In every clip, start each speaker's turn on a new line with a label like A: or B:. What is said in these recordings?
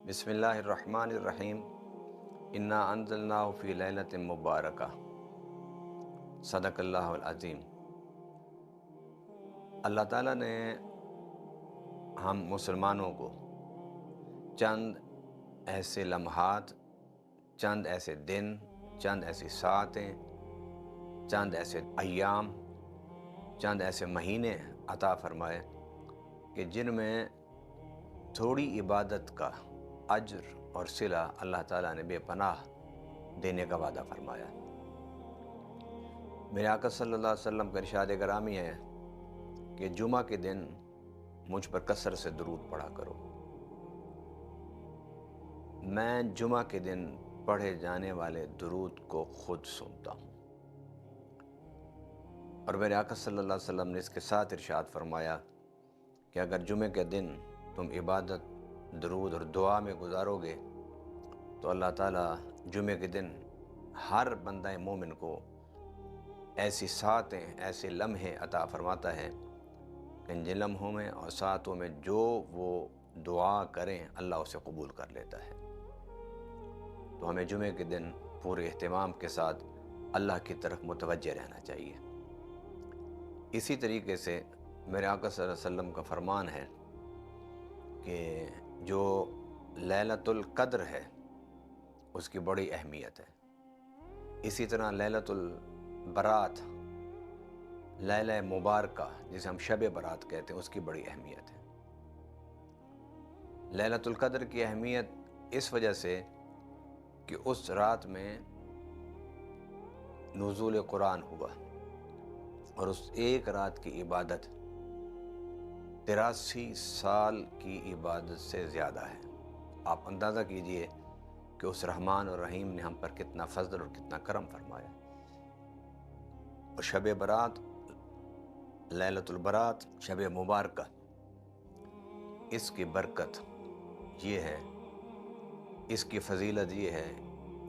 A: بسم اللہ الرحمن الرحیم انا انزلناہ فی لیلۃ مبارکہ صدق اللہ العظیم۔ اللہ تعالیٰ نے ہم مسلمانوں کو چند ایسے لمحات، چند ایسے دن، چند ایسی ساعتیں، چند ایسے ایام، چند ایسے مہینے عطا فرمائے کہ جن میں تھوڑی عبادت کا اجر اور صلہ اللہ تعالیٰ نے بے پناہ دینے کا وعدہ فرمایا۔ میرے آقا صلی اللہ علیہ وسلم کا ارشاد گرامی ہے کہ جمعہ کے دن مجھ پر کثرت سے درود پڑھا کرو۔ میں جمعہ کے دن پڑھے جانے والے درود کو خود سنتا ہوں، اور میرے آقا صلی اللہ علیہ وسلم نے اس کے ساتھ ارشاد فرمایا کہ اگر جمعہ کے دن تم عبادت، درود اور دعا میں گزارو گے تو اللہ تعالیٰ جمعہ کے دن ہر بندہ مومن کو ایسی ساعتیں، ایسے لمحے عطا فرماتا ہے کہ ان لمحوں میں اور ساعتوں میں جو وہ دعا کریں اللہ اسے قبول کر لیتا ہے۔ تو ہمیں جمعہ کے دن پورے اہتمام کے ساتھ اللہ کی طرف متوجہ رہنا چاہیے۔ اسی طریقے سے میرے آقا صلی اللہ علیہ وسلم کا فرمان ہے کہ جو لیلۃ القدر ہے اس کی بڑی اہمیت ہے۔ اسی طرح لیلۃ البرات، لیلہ مبارکہ جسے ہم شب برات کہتے ہیں، اس کی بڑی اہمیت ہے۔ لیلۃ القدر کی اہمیت اس وجہ سے کہ اس رات میں نزول قرآن ہوا، اور اس ایک رات کی عبادت 83 سال کی عبادت سے زیادہ ہے۔ آپ اندازہ کیجئے کہ اس رحمان اور رحیم نے ہم پر کتنا فضل اور کتنا کرم فرمایا۔ اور شب برات، لیلۃ البرات، شب مبارکہ، اس کی برکت یہ ہے، اس کی فضیلت یہ ہے،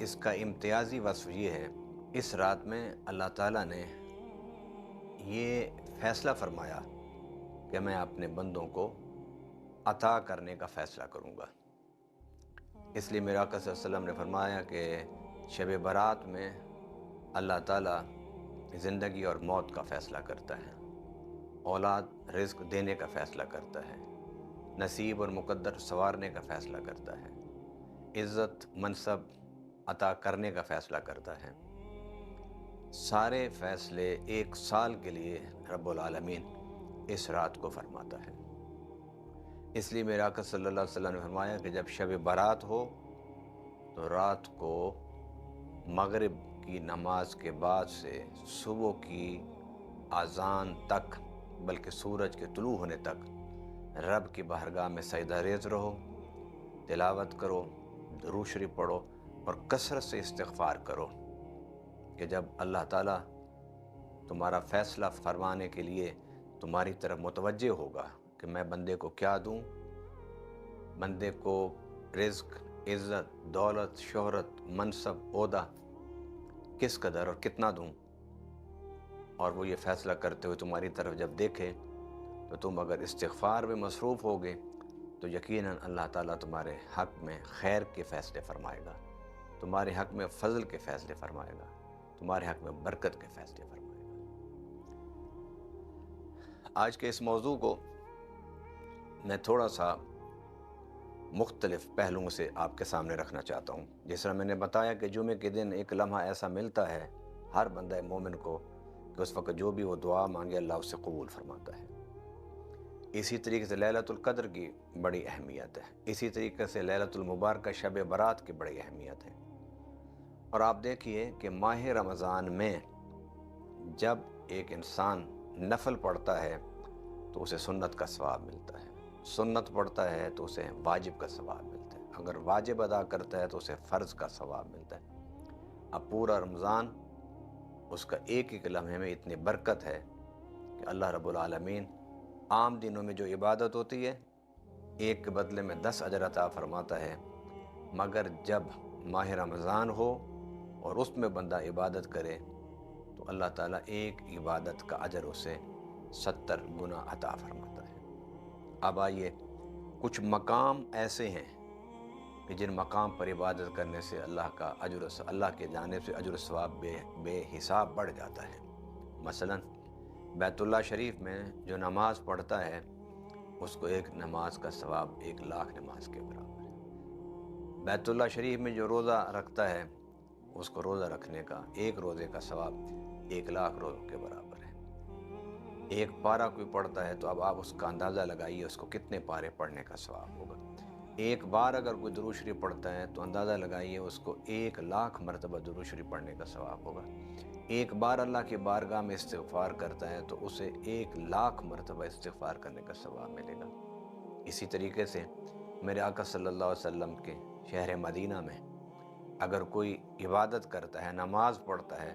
A: اس کا امتیازی وصف یہ ہے، اس رات میں اللہ تعالیٰ نے یہ فیصلہ فرمایا کہ میں اپنے بندوں کو عطا کرنے کا فیصلہ کروں گا۔ اس لیے میرے آقا صلی اللہ علیہ وسلم نے فرمایا کہ شب برات میں اللہ تعالیٰ زندگی اور موت کا فیصلہ کرتا ہے، اولاد رزق دینے کا فیصلہ کرتا ہے، نصیب اور مقدر سنوارنے کا فیصلہ کرتا ہے، عزت منصب عطا کرنے کا فیصلہ کرتا ہے۔ سارے فیصلے ایک سال کے لیے رب العالمین اس رات کو فرماتا ہے۔ اس لیے میرے آقا صلی اللہ علیہ وسلم نے فرمایا کہ جب شب برات ہو تو رات کو مغرب کی نماز کے بعد سے صبح کی اذان تک، بلکہ سورج کے طلوع ہونے تک رب کی بارگاہ میں سجدہ ریز رہو، تلاوت کرو، درود شریف پڑھو اور کثرت سے استغفار کرو، کہ جب اللہ تعالیٰ تمہارا فیصلہ فرمانے کے لیے تمہاری طرف متوجہ ہوگا کہ میں بندے کو کیا دوں، بندے کو رزق، عزت، دولت، شہرت، منصب، عہدہ کس قدر اور کتنا دوں، اور وہ یہ فیصلہ کرتے ہوئے تمہاری طرف جب دیکھے تو تم اگر استغفار میں مصروف ہوگے تو یقیناً اللہ تعالیٰ تمہارے حق میں خیر کے فیصلے فرمائے گا، تمہارے حق میں فضل کے فیصلے فرمائے گا، تمہارے حق میں برکت کے فیصلے فرمائے گا۔ آج کے اس موضوع کو میں تھوڑا سا مختلف پہلوؤں سے آپ کے سامنے رکھنا چاہتا ہوں۔ جس طرح میں نے بتایا کہ جمعے کے دن ایک لمحہ ایسا ملتا ہے ہر بندہ مومن کو کہ اس وقت جو بھی وہ دعا مانگے اللہ اسے قبول فرماتا ہے۔ اسی طریقے سے لیلۃ القدر کی بڑی اہمیت ہے، اسی طریقے سے لیلۃ المبارکہ شب برات کی بڑی اہمیت ہے۔ اور آپ دیکھیے کہ ماہ رمضان میں جب ایک انسان نفل پڑھتا ہے تو اسے سنت کا ثواب ملتا ہے، سنت پڑھتا ہے تو اسے واجب کا ثواب ملتا ہے، اگر واجب ادا کرتا ہے تو اسے فرض کا ثواب ملتا ہے۔ اب پورا رمضان اس کا ایک ایک لمحے میں اتنی برکت ہے کہ اللہ رب العالمین عام دنوں میں جو عبادت ہوتی ہے ایک کے بدلے میں 10 اجر عطا فرماتا ہے، مگر جب ماہ رمضان ہو اور اس میں بندہ عبادت کرے تو اللہ تعالیٰ ایک عبادت کا اجر اسے 70 گنا عطا فرماتا ہے۔ اب آئیے، کچھ مقام ایسے ہیں کہ جن مقام پر عبادت کرنے سے اللہ کے جانب سے اجر و ثواب بے حساب بڑھ جاتا ہے۔ مثلاً بیت اللہ شریف میں جو نماز پڑھتا ہے اس کو ایک نماز کا ثواب 1,00,000 نماز کے برابر ہے۔ بیت اللہ شریف میں جو روزہ رکھتا ہے اس کو روزہ رکھنے کا ایک روزے کا ثواب 1,00,000 روزوں کے برابر ہے۔ ایک پارہ کوئی پڑھتا ہے تو اب آپ اس کا اندازہ لگائیے اس کو کتنے پارے پڑھنے کا ثواب ہوگا۔ ایک بار اگر کوئی درود شریف پڑھتا ہے تو اندازہ لگائیے اس کو 1,00,000 مرتبہ درود شریف پڑھنے کا ثواب ہوگا۔ ایک بار اللہ کی بارگاہ میں استغفار کرتا ہے تو اسے 1,00,000 مرتبہ استغفار کرنے کا ثواب ملے گا۔ اسی طریقے سے میرے آقا صلی اللہ علیہ وسلم کے شہر مدینہ میں اگر کوئی عبادت کرتا ہے، نماز پڑھتا ہے،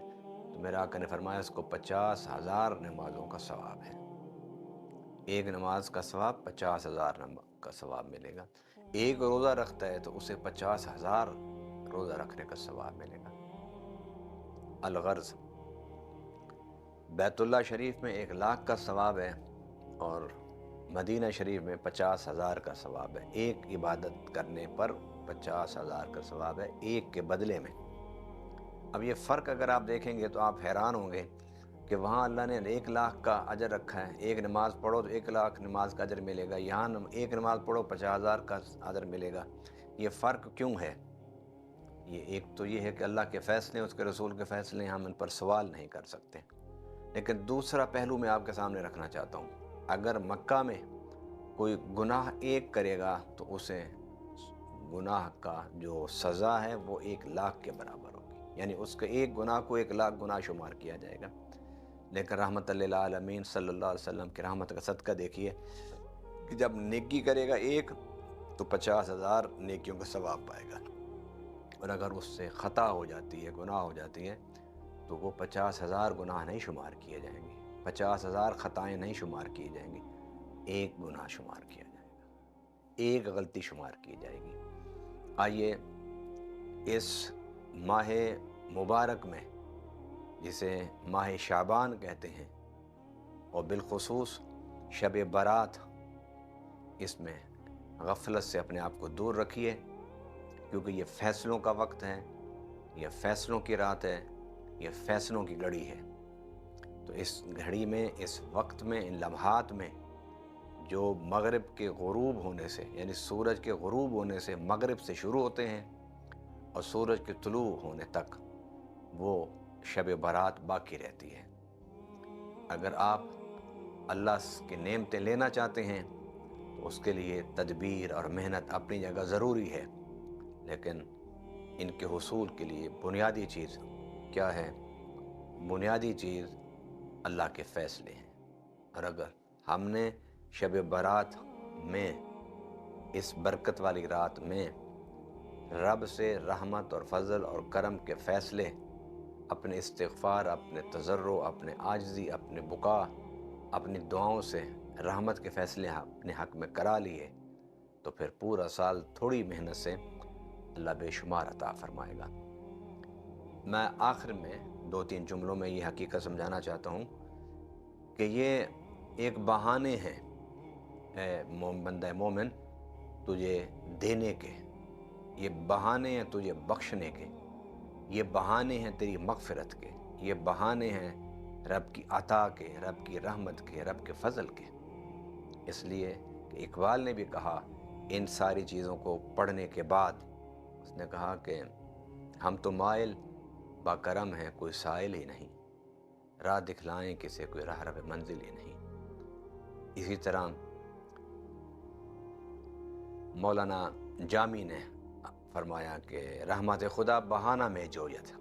A: تو میرے آقا نے فرمایا اس کو 50,000 نمازوں کا ثواب ہے۔ ایک نماز کا ثواب 50,000 کا ثواب ملے گا۔ ایک روزہ رکھتا ہے تو اسے 50,000 روزہ رکھنے کا ثواب ملے گا۔ الغرض بیت اللہ شریف میں 1,00,000 کا ثواب ہے اور مدینہ شریف میں 50,000 کا ثواب ہے۔ ایک عبادت کرنے پر 50,000 کا ثواب ہے ایک کے بدلے میں۔ اب یہ فرق اگر آپ دیکھیں گے تو آپ حیران ہوں گے کہ وہاں اللہ نے 1,00,000 کا اجر رکھا ہے، ایک نماز پڑھو تو 1,00,000 نماز کا اجر ملے گا، یہاں ایک نماز پڑھو 50,000 کا اجر ملے گا۔ یہ فرق کیوں ہے؟ یہ ایک تو یہ ہے کہ اللہ کے فیصلے، اس کے رسول کے فیصلے، ہم ان پر سوال نہیں کر سکتے۔ لیکن دوسرا پہلو میں آپ کے سامنے رکھنا چاہتا ہوں، اگر مکہ میں کوئی گناہ ایک کرے گا تو اسے گناہ کا جو سزا ہے وہ 1,00,000 کے برابر ہوگی، یعنی اس کے ایک گناہ کو 1,00,000 گناہ شمار کیا جائے گا۔ لیکن رحمت للعالمین صلی اللہ علیہ وسلم کی رحمت کا صدقہ دیکھیے کہ جب نیکی کرے گا ایک تو 50,000 نیکیوں کا ثواب پائے گا، اور اگر اس سے خطا ہو جاتی ہے، گناہ ہو جاتی ہے، تو وہ 50,000 گناہ نہیں شمار کیے جائیں گے، 50,000 خطائیں نہیں شمار کی جائیں گی، ایک گناہ شمار کیا جائے گا، ایک غلطی شمار کی جائے گی۔ آئیے اس ماہ مبارک میں، جسے ماہ شعبان کہتے ہیں، اور بالخصوص شب برات، اس میں غفلت سے اپنے آپ کو دور رکھیے، کیونکہ یہ فیصلوں کا وقت ہے، یہ فیصلوں کی رات ہے، یہ فیصلوں کی گھڑی ہے۔ تو اس گھڑی میں، اس وقت میں، ان لمحات میں جو مغرب کے غروب ہونے سے، یعنی سورج کے غروب ہونے سے مغرب سے شروع ہوتے ہیں اور سورج کے طلوع ہونے تک وہ شب برات باقی رہتی ہے۔ اگر آپ اللہ کی نعمتیں لینا چاہتے ہیں تو اس کے لیے تدبیر اور محنت اپنی جگہ ضروری ہے، لیکن ان کے حصول کے لیے بنیادی چیز کیا ہے؟ بنیادی چیز اللہ کے فیصلے ہیں۔ اور اگر ہم نے شب برات میں، اس برکت والی رات میں، رب سے رحمت اور فضل اور کرم کے فیصلے، اپنے استغفار، اپنے تضرع، اپنے عاجزی، اپنے بکا، اپنی دعاؤں سے رحمت کے فیصلے اپنے حق میں کرا لیے، تو پھر پورا سال تھوڑی محنت سے اللہ بے شمار عطا فرمائے گا۔ میں آخر میں 2-3 جملوں میں یہ حقیقت سمجھانا چاہتا ہوں کہ یہ ایک بہانے ہیں، اے بندہ مومن، تجھے دینے کے، یہ بہانے ہیں تجھے بخشنے کے، یہ بہانے ہیں تیری مغفرت کے، یہ بہانے ہیں رب کی عطا کے، رب کی رحمت کے، رب کے فضل کے۔ اس لیے کہ اقبال نے بھی کہا ان ساری چیزوں کو پڑھنے کے بعد، اس نے کہا کہ ہم تو مائل با کرم ہیں، کوئی سائل ہی نہیں، راہ دکھلائیں کسے، کوئی راہ رب منزل ہی نہیں۔ اسی طرح مولانا جامی نے فرمایا کہ رحمت خدا بہانہ میں جویت،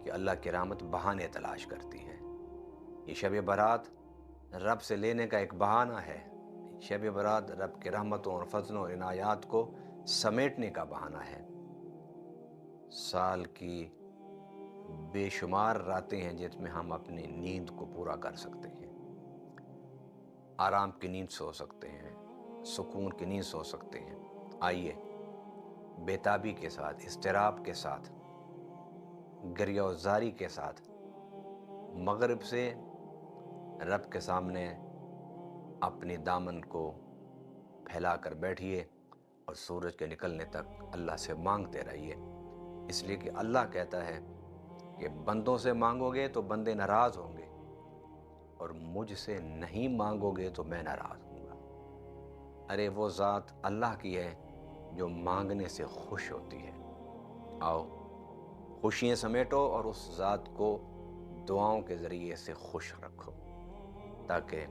A: کہ اللہ کی رحمت بہانے تلاش کرتی ہے۔ یہ شب برات رب سے لینے کا ایک بہانہ ہے، شب برات رب کے رحمتوں اور فضلوں اور عنایات کو سمیٹنے کا بہانہ ہے۔ سال کی بے شمار راتیں ہیں جس میں ہم اپنی نیند کو پورا کر سکتے ہیں، آرام کی نیند سو سکتے ہیں، سکون کی نیند سو سکتے ہیں۔ آئیے بیتابی کے ساتھ، اضطراب کے ساتھ، گریہ و زاری کے ساتھ مغرب سے رب کے سامنے اپنی دامن کو پھیلا کر بیٹھیے اور سورج کے نکلنے تک اللہ سے مانگتے رہیے، اس لیے کہ اللہ کہتا ہے کہ بندوں سے مانگو گے تو بندے ناراض ہوں گے، اور مجھ سے نہیں مانگو گے تو میں ناراض ہوں گا۔ ارے وہ ذات اللہ کی ہے جو مانگنے سے خوش ہوتی ہے۔ آؤ خوشیاں سمیٹو اور اس ذات کو دعاؤں کے ذریعے سے خوش رکھو، تاکہ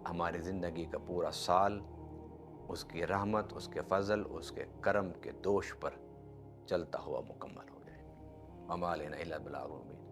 A: ہماری زندگی کا پورا سال اس کی رحمت، اس کے فضل، اس کے کرم کے دوش پر چلتا ہوا مکمل ہو جائے۔ وما علینا الا البلاغ المبین۔